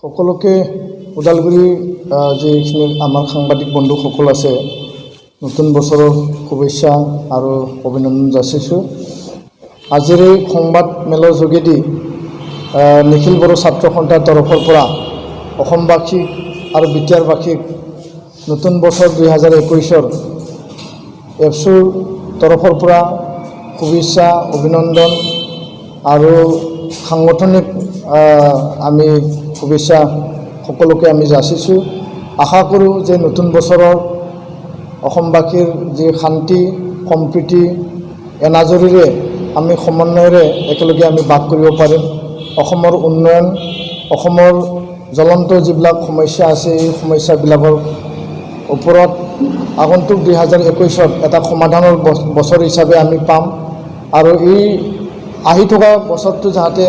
সকলোকে ওদালগুৰি যিখিনি আমাৰ সাংবাদিক বন্ধুসকল আছে নতুন বছৰৰ শুভেচ্ছা আৰু অভিনন্দন যাচিছোঁ। আজিৰ এই সংবাদ মেলৰ যোগেদি নিখিল বড়ো ছাত্ৰ সন্থাৰ তৰফৰ পৰা অসমবাসীক আৰু বিটিআৰবাসীক নতুন বছৰ 2021 ABSUৰ তৰফৰ পৰা শুভেচ্ছা অভিনন্দন আৰু সাংগঠনিক আমি শুভেচ্ছা সকলোকে আমি যাচিছোঁ। আশা কৰোঁ যে নতুন বছৰৰ অসমবাসীৰ যি শান্তি সম্প্ৰীতি এনাজৰীৰে আমি সমন্বয়েৰে একেলগে আমি বাস কৰিব পাৰিম। অসমৰ উন্নয়ন, অসমৰ জ্বলন্ত যিবিলাক সমস্যা আছে এই সমস্যাবিলাকৰ ওপৰত আগন্তুক 2021 এটা সমাধানৰ বছৰ হিচাপে আমি পাম আৰু এই আহি থকা বছৰটো যাতে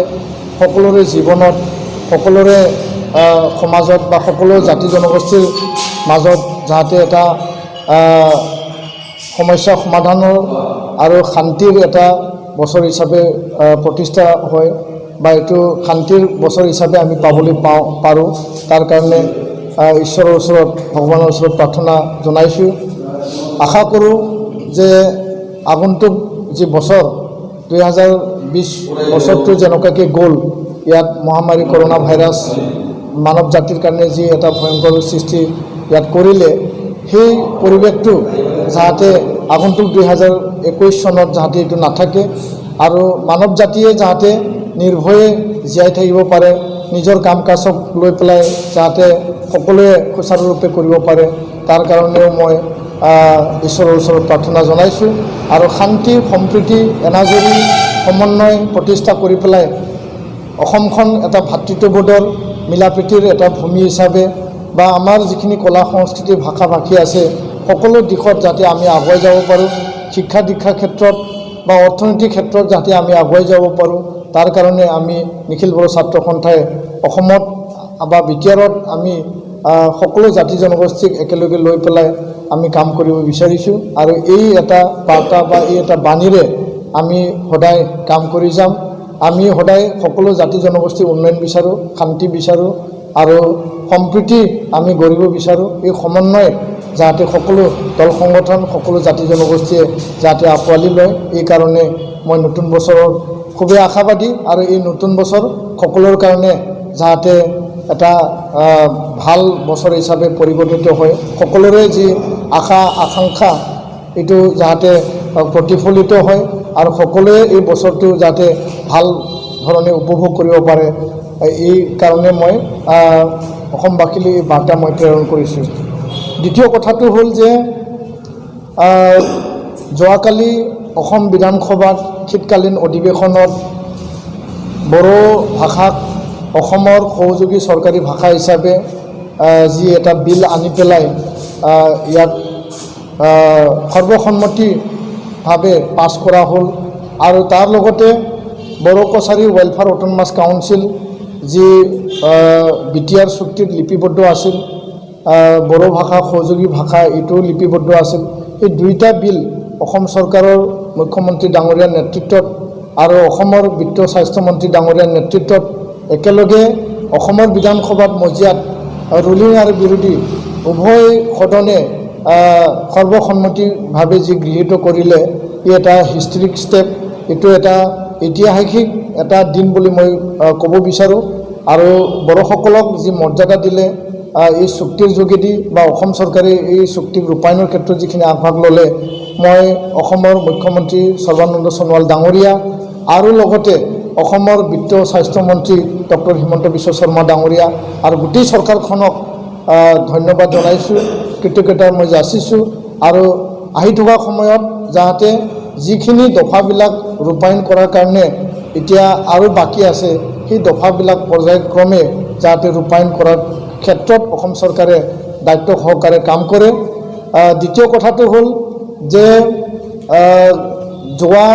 সকলোৰে জীৱনত, সকলোৰে সমাজত বা সকলো জাতি জনগোষ্ঠীৰ মাজত যাতে এটা সমস্যা সমাধানৰ আৰু শান্তিৰ এটা বছৰ হিচাপে প্ৰতিষ্ঠা হয় বা এইটো শান্তিৰ বছৰ হিচাপে আমি পাবলৈ পাৰোঁ, তাৰ কাৰণে ঈশ্বৰৰ ওচৰত, ভগৱানৰ ওচৰত প্ৰাৰ্থনা জনাইছোঁ। আশা কৰোঁ যে আগন্তুক যি বছৰ 2020 বছৰটো যেনেকুৱাকৈ গ'ল, ইয়াত মহামাৰী কৰোণা ভাইৰাছ মানৱ জাতিৰ কাৰণে যি এটা ভয়ংকৰ সৃষ্টি ইয়াত কৰিলে, সেই পৰিৱেশটো যাতে আগন্তুক 2021 চনত যাতে এইটো নাথাকে আৰু মানৱ জাতিয়ে যাতে নিৰ্ভয়ে জীয়াই থাকিব পাৰে, নিজৰ কাম কাজক লৈ পেলাই যাতে সকলোৱে সুচাৰুৰূপে কৰিব পাৰে, তাৰ কাৰণেও মই ঈশ্বৰৰ ওচৰত প্ৰাৰ্থনা জনাইছোঁ আৰু শান্তি সম্প্ৰীতি এনাজৰী সমন্বয় প্ৰতিষ্ঠা কৰি পেলাই অসমখন এটা ভাতৃত্ববোধৰ মিলাপ্ৰীতিৰ এটা ভূমি হিচাপে বা আমাৰ যিখিনি কলা সংস্কৃতি ভাষা ভাষী আছে সকলো দিশত যাতে আমি আগুৱাই যাব পাৰোঁ, শিক্ষা দীক্ষাৰ ক্ষেত্ৰত বা অৰ্থনৈতিক ক্ষেত্ৰত যাতে আমি আগুৱাই যাব পাৰোঁ, তাৰ কাৰণে আমি নিখিল বড়ো ছাত্ৰ সন্থাই অসমত বা বিটিআৰত আমি সকলো জাতি জনগোষ্ঠীক একেলগে লৈ পেলাই আমি কাম কৰিব বিচাৰিছোঁ আৰু এই এটা বাৰ্তা বা এই এটা বাণীৰে আমি সদায় কাম কৰি যাম। আমি সদায় সকলো জাতি জনগোষ্ঠীৰ উন্নয়ন বিচাৰোঁ, শান্তি বিচাৰোঁ আৰু সম্প্ৰীতি আমি গঢ়িব বিচাৰোঁ। এই সমন্বয় যাতে সকলো দল সংগঠন, সকলো জাতি জনগোষ্ঠীয়ে যাতে আঁকোৱালি লয়, এই কাৰণে মই নতুন বছৰৰ খুবেই আশাবাদী আৰু এই নতুন বছৰ সকলোৰ কাৰণে যাতে এটা ভাল বছৰ হিচাপে পৰিগণিত হয়, সকলোৰে যি আশা আকাংক্ষা এইটো যাতে প্ৰতিফলিত হয় আৰু সকলোৱে এই বছৰটো যাতে ভাল ধৰণে উপভোগ কৰিব পাৰে, এই কাৰণে মই অসমবাসীলৈ এই বাৰ্তা মই প্ৰেৰণ কৰিছোঁ। দ্বিতীয় কথাটো হ'ল যে যোৱাকালি অসম বিধানসভাত শীতকালীন অধিৱেশনত বড়ো ভাষাক অসমৰ সহযোগী চৰকাৰী ভাষা হিচাপে যি এটা বিল আনি পেলাই ইয়াত সৰ্বসন্মতিভাৱে পাছ কৰা হ'ল আৰু তাৰ লগতে Bodo Kachari welfare autonomous council যি বিটিআৰ চুক্তিত লিপিবদ্ধ আছিল, বড়ো ভাষা সহযোগী ভাষা এইটো লিপিবদ্ধ আছিল। এই দুইটা বিল অসম চৰকাৰৰ মুখ্যমন্ত্ৰী ডাঙৰীয়াৰ নেতৃত্বত আৰু অসমৰ বিত্ত স্বাস্থ্যমন্ত্ৰী ডাঙৰীয়াৰ নেতৃত্বত একেলগে অসমৰ বিধানসভাত মজিয়াত ৰুলিং আৰু বিৰোধী উভয় সদনে সৰ্বসন্মতিভাৱে যি গৃহীত কৰিলে, ই এটা হিষ্টৰিক ষ্টেপ, এইটো এটা ঐতিহাসিক এটা দিন বুলি মই ক'ব বিচাৰোঁ আৰু বড়োসকলক যি মৰ্যাদা দিলে এই চুক্তিৰ যোগেদি বা অসম চৰকাৰে এই চুক্তিক ৰূপায়ণৰ ক্ষেত্ৰত যিখিনি আগভাগ ল'লে, মই অসমৰ মুখ্যমন্ত্ৰী সৰ্বানন্দ সোণোৱাল ডাঙৰীয়া আৰু লগতে অসমৰ বিত্ত স্বাস্থ্যমন্ত্ৰী ডক্টৰ হিমন্ত বিশ্ব শৰ্মা ডাঙৰীয়া আৰু গোটেই চৰকাৰখনক ধন্যবাদ জনাইছোঁ, কৃতজ্ঞতা মই যাচিছোঁ আৰু আহি থকা সময়ত যাতে যিখিনি দফাবিলাক ৰূপায়ণ কৰাৰ কাৰণে এতিয়া আৰু বাকী আছে, সেই দফাবিলাক পৰ্যায়ক্ৰমে যাতে ৰূপায়ণ কৰাৰ ক্ষেত্ৰত অসম চৰকাৰে দায়িত্ব সহকাৰে কাম কৰে। দ্বিতীয় কথাটো হ'ল যে যোৱা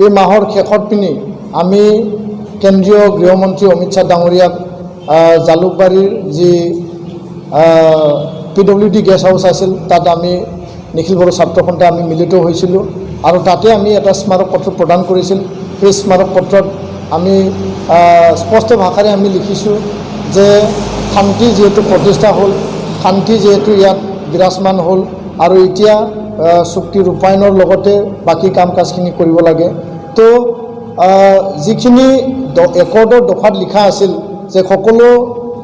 এই মাহৰ শেষত পিনি আমি কেন্দ্ৰীয় গৃহমন্ত্ৰী অমিত শ্বাহ ডাঙৰীয়াক জালুকবাৰীৰ যি PWD গেষ্ট হাউচ আছিল তাত আমি নিখিল বড়ো ছাত্ৰ সন্থা আমি মিলিত হৈছিলোঁ আৰু তাতে আমি এটা স্মাৰক পত্ৰ প্ৰদান কৰিছিল। সেই স্মাৰক পত্ৰত আমি স্পষ্ট ভাষাৰে আমি লিখিছোঁ যে শান্তি যিহেতু প্ৰতিষ্ঠা হ'ল, শান্তি যিহেতু ইয়াত বিৰাজমান হ'ল আৰু এতিয়া চুক্তি ৰূপায়ণৰ লগতে বাকী কাম কাজখিনি কৰিব লাগে। তো যিখিনি একৰ্ডৰ দফাত লিখা আছিল যে সকলো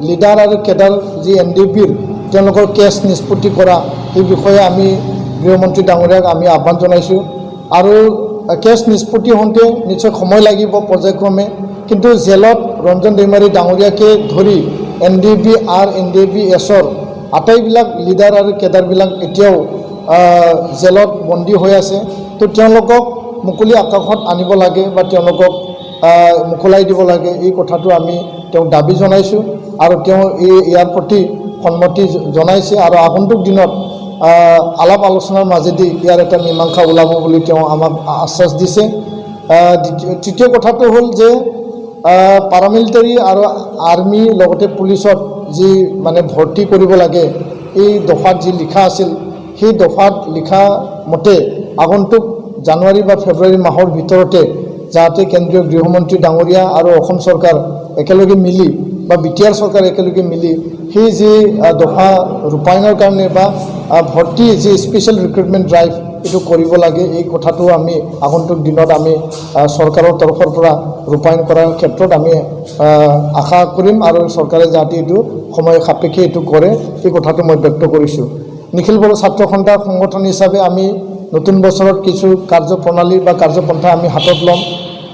লিডাৰ আৰু কেডাৰ যি NDPৰ তেওঁলোকৰ কেছ নিষ্পত্তি কৰা, এই বিষয়ে আমি গৃহমন্ত্ৰী ডাঙৰীয়াক আমি আহ্বান জনাইছোঁ। আৰু কেছ নিষ্পত্তি হওঁতে নিশ্চয় সময় লাগিব পৰ্যায়ক্ৰমে, কিন্তু জেলত ৰঞ্জন দৈমাৰী ডাঙৰীয়াকে ধৰি NDP আৰু NDPSৰ আটাইবিলাক লিডাৰ আৰু কেডাৰবিলাক এতিয়াও জেলত বন্দী হৈ আছে। তো তেওঁলোকক মুকলি আকাশত আনিব লাগে বা তেওঁলোকক মোকলাই দিব লাগে, এই কথাটো আমি তেওঁক দাবী জনাইছোঁ আৰু তেওঁ ইয়াৰ প্ৰতি সন্মতি জনাইছে আৰু আগন্তুক দিনত আলাপ আলোচনাৰ মাজেদি ইয়াৰ এটা মীমাংসা ওলাব বুলি তেওঁ আমাক আশ্বাস দিছে। তৃতীয় কথাটো হ'ল যে পাৰামিলিটাৰী আৰু আৰ্মি লগতে পুলিচত যি মানে ভৰ্তি কৰিব লাগে, এই দফাত যি লিখা আছিল সেই দফাত লিখা মতে আগন্তুক জানুৱাৰী বা ফেব্ৰুৱাৰী মাহৰ ভিতৰতে যাতে কেন্দ্ৰীয় গৃহমন্ত্ৰী ডাঙৰীয়া আৰু অসম চৰকাৰ একেলগে মিলি বা BTR চৰকাৰ একেলগে মিলি সেই যি দফা ৰূপায়ণৰ কাৰণে বা ভৰ্তি যি স্পেচিয়েল ৰিক্ৰুটমেণ্ট ড্ৰাইভ এইটো কৰিব লাগে, এই কথাটো আমি আগন্তুক দিনত আমি চৰকাৰৰ তৰফৰ পৰা ৰূপায়ণ কৰাৰ ক্ষেত্ৰত আমি আশা কৰিম আৰু চৰকাৰে যাতে এইটো সময় সাপেক্ষে এইটো কৰে, এই কথাটো মই ব্যক্ত কৰিছোঁ। নিখিল বড়ো ছাত্ৰ সন্থাৰ সংগঠন হিচাপে আমি নতুন বছৰত কিছু কাৰ্যপ্ৰণালী বা কাৰ্যপন্থা আমি হাতত ল'ম।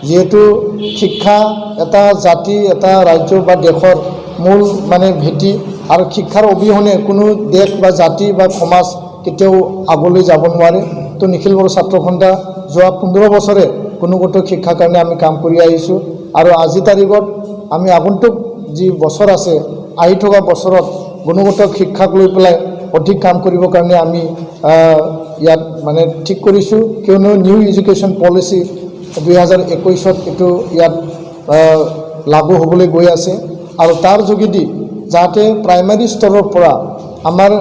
যিহেতু শিক্ষা এটা জাতি, এটা ৰাজ্য বা দেশৰ মূল মানে ভেটি আৰু শিক্ষাৰ অবিহনে কোনো দেশ বা জাতি বা সমাজ কেতিয়াও আগলৈ যাব নোৱাৰে। তো নিখিল বড়ো ছাত্ৰ সন্থা যোৱা 15 বছৰে গুণগত শিক্ষাৰ কাৰণে আমি কাম কৰি আহিছোঁ আৰু আজি তাৰিখত আমি আগন্তুক যি বছৰ আছে, আহি থকা বছৰত গুণগত শিক্ষাক লৈ পেলাই অধিক কাম কৰিবৰ কাৰণে আমি ইয়াত মানে ঠিক কৰিছোঁ। কিয়নো নিউ এডুকেশ্যন পলিচি 2021ত এইটো ইয়াত লাগু হ'বলৈ গৈ আছে আৰু তাৰ যোগেদি যাতে প্ৰাইমাৰী স্তৰৰ পৰা আমাৰ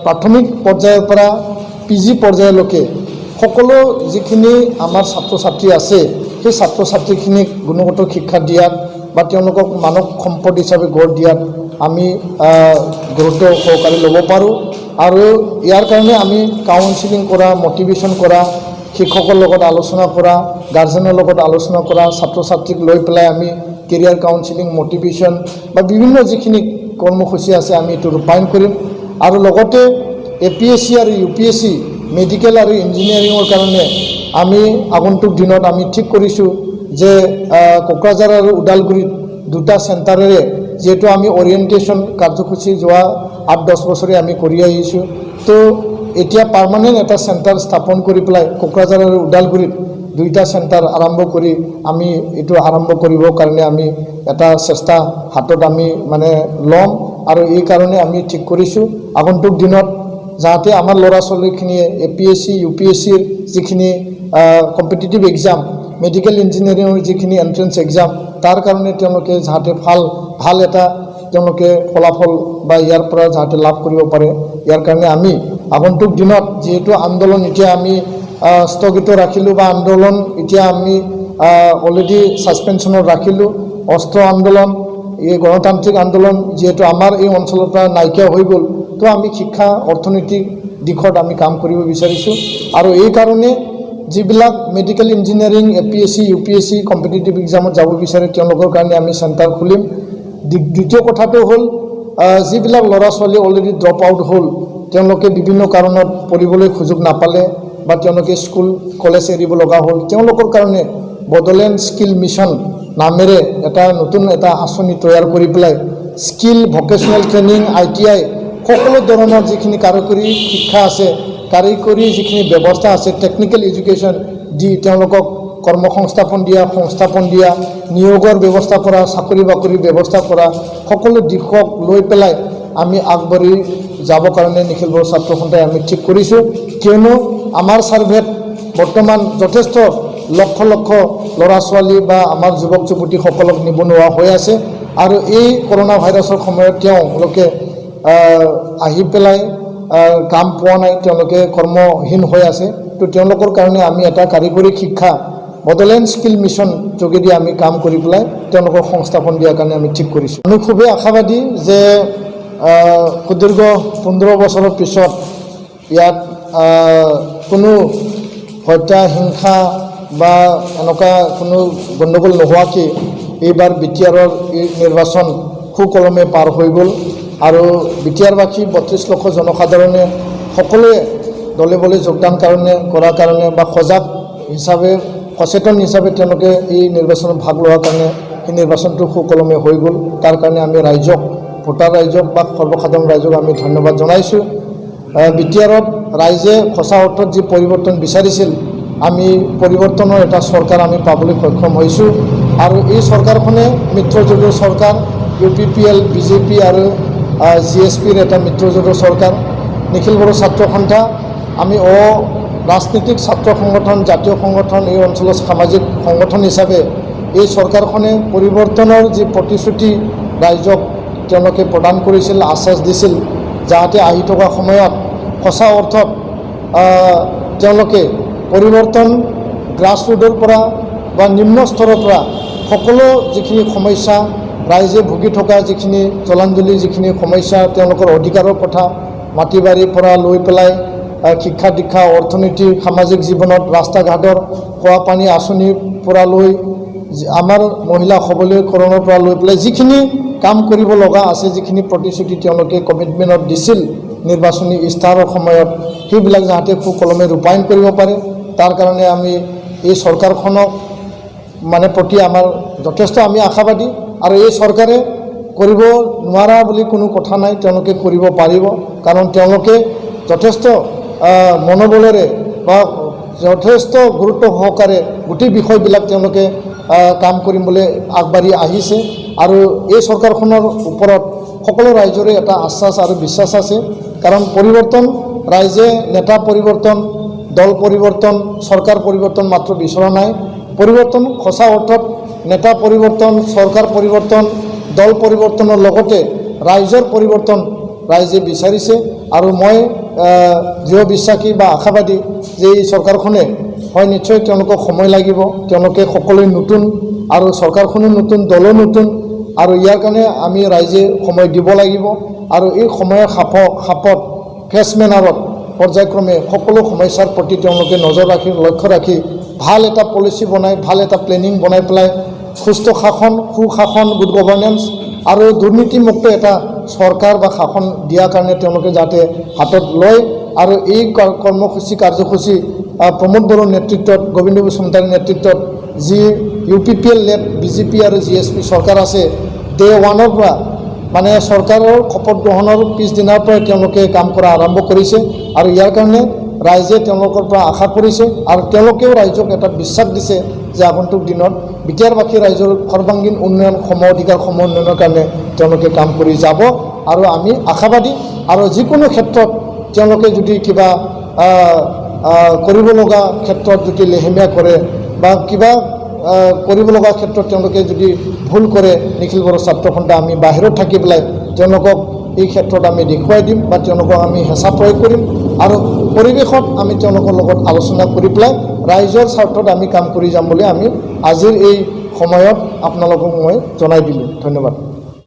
প্ৰাথমিক পৰ্যায়ৰ পৰা PG পৰ্যায়লৈকে সকলো যিখিনি আমাৰ ছাত্ৰ ছাত্ৰী আছে সেই ছাত্ৰ ছাত্ৰীখিনিক গুণগত শিক্ষা দিয়াত বা তেওঁলোকক মানৱ সম্পদ হিচাপে গঢ় দিয়াত আমি গুৰুত্ব সহকাৰে ল'ব পাৰোঁ। আৰু ইয়াৰ কাৰণে আমি কাউন্সিলিং কৰা, মটিভেশ্যন কৰা, শিক্ষকৰ লগত আলোচনা কৰা, গাৰ্জেনৰ লগত আলোচনা কৰা, ছাত্ৰ ছাত্ৰীক লৈ পেলাই আমি কেৰিয়াৰ কাউন্সিলিং, মটিভেশ্যন বা বিভিন্ন যিখিনি কৰ্মসূচী আছে আমি এইটো ৰূপায়ণ কৰিম। আৰু লগতে APSC আৰু UPSC মেডিকেল আৰু ইঞ্জিনিয়াৰিঙৰ কাৰণে আমি আগন্তুক দিনত আমি ঠিক কৰিছোঁ যে কোকৰাঝাৰ আৰু ওদালগুৰিত দুটা চেণ্টাৰেৰে যিহেতু আমি অৰিয়েণ্টেশ্যন কাৰ্যসূচী যোৱা 8-10 বছৰে আমি কৰি আহিছোঁ, তো এতিয়া পাৰ্মানেণ্ট এটা চেণ্টাৰ স্থাপন কৰি পেলাই কোকৰাঝাৰ আৰু ওদালগুৰিত দুইটা চেণ্টাৰ আৰম্ভ কৰি আমি এইটো আৰম্ভ কৰিবৰ কাৰণে আমি এটা চেষ্টা হাতত আমি মানে ল'ম আৰু এই কাৰণে আমি ঠিক কৰিছোঁ আগন্তুক দিনত যাতে আমাৰ ল'ৰা ছোৱালীখিনিয়ে APSC UPSCৰ যিখিনি কম্পিটিটিভ এক্সাম, মেডিকেল ইঞ্জিনিয়াৰিঙৰ যিখিনি এণ্ট্ৰেঞ্চ এক্সাম, তাৰ কাৰণে তেওঁলোকে যাতে ভাল এটা তেওঁলোকে ফলাফল বা ইয়াৰ পৰা যাতে লাভ কৰিব পাৰে, ইয়াৰ কাৰণে আমি আগন্তুক দিনত যিহেতু আন্দোলন এতিয়া আমি স্থগিত ৰাখিলোঁ বা আন্দোলন এতিয়া আমি অলৰেডি ছাছপেনশ্যনত ৰাখিলোঁ, অস্ত্ৰ আন্দোলন, এই গণতান্ত্ৰিক আন্দোলন যিহেতু আমাৰ এই অঞ্চলৰ পৰা নাইকিয়া হৈ গ'ল, তো আমি শিক্ষা অৰ্থনৈতিক দিশত আমি কাম কৰিব বিচাৰিছোঁ। আৰু এই কাৰণে যিবিলাক medical engineering, APSC UPSC competitive এক্সামত যাব বিচাৰে তেওঁলোকৰ কাৰণে আমি চেণ্টাৰ খুলিম। দ্বিতীয় কথাটো হ'ল যিবিলাক ল'ৰা ছোৱালী অলৰেডি ড্ৰপ আউট হ'ল, তেওঁলোকে বিভিন্ন কাৰণত পঢ়িবলৈ সুযোগ নাপালে বা তেওঁলোকে স্কুল কলেজ এৰিব লগা হ'ল, তেওঁলোকৰ কাৰণে বড়োলেণ্ড স্কিল মিছন নামেৰে এটা নতুন এটা আঁচনি তৈয়াৰ কৰি পেলাই স্কিল, ভকেশ্যনেল ট্ৰেইনিং, ITI সকলো ধৰণৰ যিখিনি কাৰিকৰী শিক্ষা আছে, কাৰিকৰী যিখিনি ব্যৱস্থা আছে, টেকনিকেল এডুকেশ্যন দি তেওঁলোকক কৰ্মসংস্থাপন দিয়া, নিয়োগৰ ব্যৱস্থা কৰা, চাকৰি বাকৰিৰ ব্যৱস্থা কৰা, সকলো দিশক লৈ পেলাই আমি আগবাঢ়ি যাবৰ কাৰণে নিখিল বড়ো ছাত্ৰ সন্থাই আমি ঠিক কৰিছোঁ। কিয়নো আমাৰ ছাৰ্ভেত বৰ্তমান যথেষ্ট লক্ষ লক্ষ ল'ৰা ছোৱালী বা আমাৰ যুৱক যুৱতীসকলক নিবনুৱা হৈ আছে আৰু এই কৰোণা ভাইৰাছৰ সময়ত তেওঁলোকে আহি পেলাই কাম পোৱা নাই, তেওঁলোকে কৰ্মহীন হৈ আছে। তো তেওঁলোকৰ কাৰণে আমি এটা কাৰিকৰী শিক্ষা বডোলেণ্ড স্কিল মিছন যোগেদি আমি কাম কৰি পেলাই তেওঁলোকক সংস্থাপন দিয়াৰ কাৰণে আমি ঠিক কৰিছোঁ। আমি খুবেই আশাবাদী যে সুদীৰ্ঘ 15 বছৰৰ পিছত ইয়াত কোনো হত্যা হিংসা বা এনেকুৱা কোনো গণ্ডগোল নোহোৱাকৈ এইবাৰ বিটিআৰৰ এই নিৰ্বাচন সুকলমে পাৰ হৈ গ'ল আৰু বিটিআৰবাসী 32 লক্ষ জনসাধাৰণে সকলোৱে দলে বলে যোগদান কৰাৰ কাৰণে বা সচেতন হিচাপে তেওঁলোকে এই নিৰ্বাচনত ভাগ লোৱাৰ কাৰণে এই নিৰ্বাচনটো সুকলমে হৈ গ'ল। তাৰ কাৰণে আমি ৰাইজক ভোটাৰ ৰাইজক বা সৰ্বসাধাৰণ ৰাইজক আমি ধন্যবাদ জনাইছোঁ। বিটিআৰত ৰাইজে সঁচা অৰ্থত যি পৰিৱৰ্তন বিচাৰিছিল আমি পৰিৱৰ্তনৰ এটা চৰকাৰ আমি পাবলৈ সক্ষম হৈছোঁ আৰু এই চৰকাৰখনে মিত্ৰজোঁটৰ চৰকাৰ UPPL BJP আৰু GSPৰ এটা মিত্ৰজোঁটৰ চৰকাৰ। নিখিল বড়ো ছাত্ৰ সন্থা আমি ৰাজনীতিক ছাত্ৰ সংগঠন জাতীয় সংগঠন এই অঞ্চলৰ সামাজিক সংগঠন হিচাপে এই চৰকাৰখনে পৰিৱৰ্তনৰ যি প্ৰতিশ্ৰুতি ৰাইজক তেওঁলোকে প্ৰদান কৰিছিল আশ্বাস দিছিল যাতে আহি থকা সময়ত সঁচা অৰ্থত তেওঁলোকে পৰিৱৰ্তন গ্ৰাছৰুটৰ পৰা বা নিম্ন স্তৰৰ পৰা সকলো যিখিনি সমস্যা ৰাইজে ভুগি থকা যিখিনি জলাঞ্জলি যিখিনি সমস্যা তেওঁলোকৰ অধিকাৰৰ কথা মাটি বাৰীৰ পৰা লৈ পেলাই শিক্ষা দীক্ষা অৰ্থনীতি সামাজিক জীৱনত ৰাস্তা ঘাটৰ খোৱা পানী আঁচনিৰ পৰা লৈ আমাৰ মহিলা সবলীকৰণৰ পৰা লৈ পেলাই যিখিনি কাম কৰিব লগা আছে যিখিনি প্ৰতিশ্ৰুতি তেওঁলোকে কমিটমেণ্টত দিছিল নিৰ্বাচনী ইস্তাহাৰৰ সময়ত সেইবিলাক যাতে সুকলমে ৰূপায়ণ কৰিব পাৰে তাৰ কাৰণে আমি এই চৰকাৰখনক প্ৰতি আমাৰ যথেষ্ট আমি আশাবাদী আৰু এই চৰকাৰে কৰিব নোৱাৰা বুলি কোনো কথা নাই তেওঁলোকে কৰিব পাৰিব কাৰণ তেওঁলোকে যথেষ্ট মনোবলেৰে বা যথেষ্ট গুৰুত্ব সহকাৰে গোটেই বিষয়বিলাক তেওঁলোকে কাম কৰিবলৈ আগবাঢ়ি আহিছে আৰু এই চৰকাৰখনৰ ওপৰত সকলো ৰাইজৰে এটা আশ্বাস আৰু বিশ্বাস আছে কাৰণ পৰিৱৰ্তন ৰাইজে নেতা পৰিৱৰ্তন দল পৰিৱৰ্তন চৰকাৰ পৰিৱৰ্তন মাত্ৰ বিচৰা নাই পৰিৱৰ্তন সঁচা অৰ্থত নেতা পৰিৱৰ্তন চৰকাৰ পৰিৱৰ্তন দল পৰিৱৰ্তনৰ লগতে ৰাইজৰ পৰিৱৰ্তন ৰাইজে বিচাৰিছে আৰু মই দৃঢ় বিশ্বাসী বা আশাবাদী যে এই চৰকাৰখনে হয় নিশ্চয় তেওঁলোকক সময় লাগিব তেওঁলোকে সকলোৱে নতুন আৰু চৰকাৰখনো নতুন দলো নতুন আৰু ইয়াৰ কাৰণে আমি ৰাইজে সময় দিব লাগিব আৰু এই সময়ৰ খাপত ফেচ মেনাৰত পৰ্যায়ক্ৰমে সকলো সমস্যাৰ প্ৰতি তেওঁলোকে নজৰ ৰাখি লক্ষ্য ৰাখি ভাল এটা পলিচি বনাই ভাল এটা প্লেনিং বনাই পেলাই সুস্থ শাসন সুশাসন গুড গভৰ্নেন্স আৰু দুৰ্নীতিমুক্ত এটা চৰকাৰ বা শাসন দিয়াৰ কাৰণে তেওঁলোকে যাতে হাতত লয় আৰু এই কাৰ্যসূচী প্ৰমোদ বড়োৰ নেতৃত্বত গোবিন্দ বসুমতাৰীৰ নেতৃত্বত যি UPPL লেড BJP আৰু GSP চৰকাৰ আছে ডে ওৱানৰ পৰা চৰকাৰৰ শপত গ্ৰহণৰ পিছদিনাৰ পৰাই তেওঁলোকে কাম কৰা আৰম্ভ কৰিছে আৰু ইয়াৰ কাৰণে ৰাইজে তেওঁলোকৰ পৰা আশা কৰিছে আৰু তেওঁলোকেও ৰাইজক এটা বিশ্বাস দিছে যে আগন্তুক দিনত বিটিআৰবাসী ৰাইজৰ সৰ্বাংগীন উন্নয়ন অধিকাৰ উন্নয়নৰ কাৰণে তেওঁলোকে কাম কৰি যাব আৰু আমি আশাবাদী আৰু যিকোনো ক্ষেত্ৰত তেওঁলোকে যদি কিবা কৰিব লগা ক্ষেত্ৰত যদি লেহেমীয়া কৰে বা কিবা কৰিব লগা ক্ষেত্ৰত তেওঁলোকে যদি ভুল কৰে নিখিল বড়ো ছাত্ৰ সন্থা আমি বাহিৰত থাকি পেলাই তেওঁলোকক এই ক্ষেত্ৰত আমি দেখুৱাই দিম বা তেওঁলোকক আমি হেঁচা প্ৰয়োগ কৰিম আৰু পৰিৱেশত আমি তেওঁলোকৰ লগত আলোচনা কৰি পেলাই ৰাইজৰ স্বাৰ্থত আমি কাম কৰি যাম বুলি আমি আজিৰ এই সময়ত আপোনালোকক মই জনাই দিলোঁ। ধন্যবাদ।